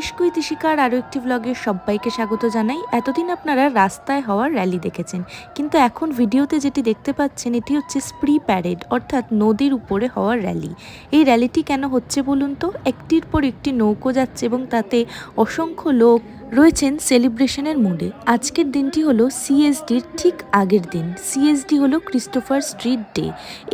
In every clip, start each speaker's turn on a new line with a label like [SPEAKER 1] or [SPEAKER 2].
[SPEAKER 1] ইস্কুই তিশিকার আরও একটি ভ্লগে সবাইকে স্বাগত জানাই। এতদিন আপনারা রাস্তায় হওয়ার র্যালি দেখেছেন, কিন্তু এখন ভিডিওতে যেটি দেখতে পাচ্ছেন এটি হচ্ছে স্প্রি প্যারেড, অর্থাৎ নদীর উপরে হওয়ার র্যালি। এই র্যালিটি কেন হচ্ছে বলুন তো? একটির পর একটি নৌকো যাচ্ছে এবং তাতে অসংখ্য লোক রয়েছেন সেলিব্রেশনের মুডে। আজকের দিনটি হলো সিএসডির ঠিক আগের দিন। সিএসডি হলো ক্রিস্টোফার স্ট্রিট ডে।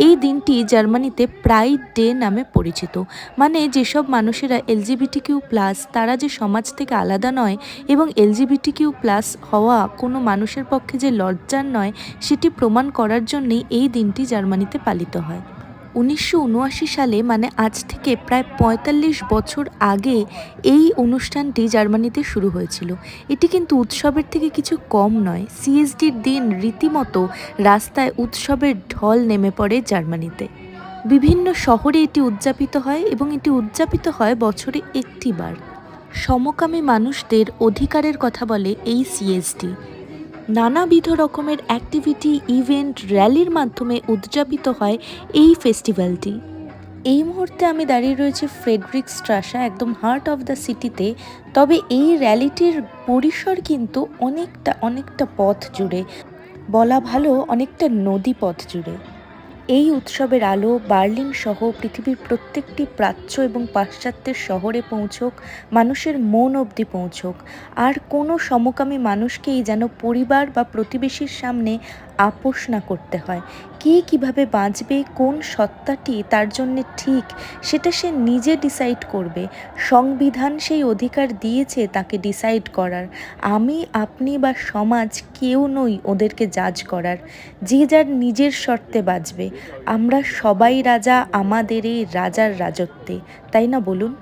[SPEAKER 1] এই দিনটি জার্মানিতে প্রাইড ডে নামে পরিচিত। মানে যেসব মানুষেরা এলজিবিটিকিউ প্লাস, তারা যে সমাজ থেকে আলাদা নয় এবং এলজিবিটিকিউ প্লাস হওয়া কোনো মানুষের পক্ষে যে লজ্জার নয়, সেটি প্রমাণ করার জন্যেই এই দিনটি জার্মানিতে পালিত হয়। 1979 সালে, মানে আজ থেকে প্রায় 45 বছর আগে এই অনুষ্ঠানটি জার্মানিতে শুরু হয়েছিল। এটি কিন্তু উৎসবের থেকে কিছু কম নয়। সিএসডির দিন রীতিমতো রাস্তায় উৎসবের ঢল নেমে পড়ে জার্মানিতে। বিভিন্ন শহরে এটি উদযাপিত হয় এবং এটি উদযাপিত হয় বছরে একটি বার। সমকামী মানুষদের অধিকারের কথা বলে এই সিএসডি। নানাবিধ রকমের অ্যাক্টিভিটি, ইভেন্ট, র্যালির মাধ্যমে উদযাপিত হয় এই ফেস্টিভ্যালটি। এই মুহূর্তে আমি দাঁড়িয়ে রয়েছি ফ্রেডরিক স্ট্রাসা, একদম হার্ট অফ দ্য সিটিতে। তবে এই র্যালিটির পরিসর কিন্তু অনেকটা পথ জুড়ে, বলা ভালো অনেকটা নদী পথ জুড়ে। এই উৎসবের আলো বার্লিন সহ পৃথিবীর প্রত্যেকটি প্রাচ্য এবং পাশ্চাত্যের শহরে পৌঁছোক, মানুষের মন অবধি পৌঁছোক। আর কোনো সমকামী মানুষকেই যেন পরিবার বা প্রতিবেশীর সামনে আপোষ না করতে হয়। কে কীভাবে বাঁচবে, কোন সত্তাটি তার জন্যে ঠিক, সেটা সে নিজে ডিসাইড করবে। সংবিধান সেই অধিকার দিয়েছে তাকে ডিসাইড করার। আমি, আপনি বা সমাজ কেউ নই ওদেরকে জাজ করার। যে যার নিজের শর্তে বাঁচবে। আমরা সবাই রাজা আমাদের এই রাজার রাজত্বে, তাই না বলুন?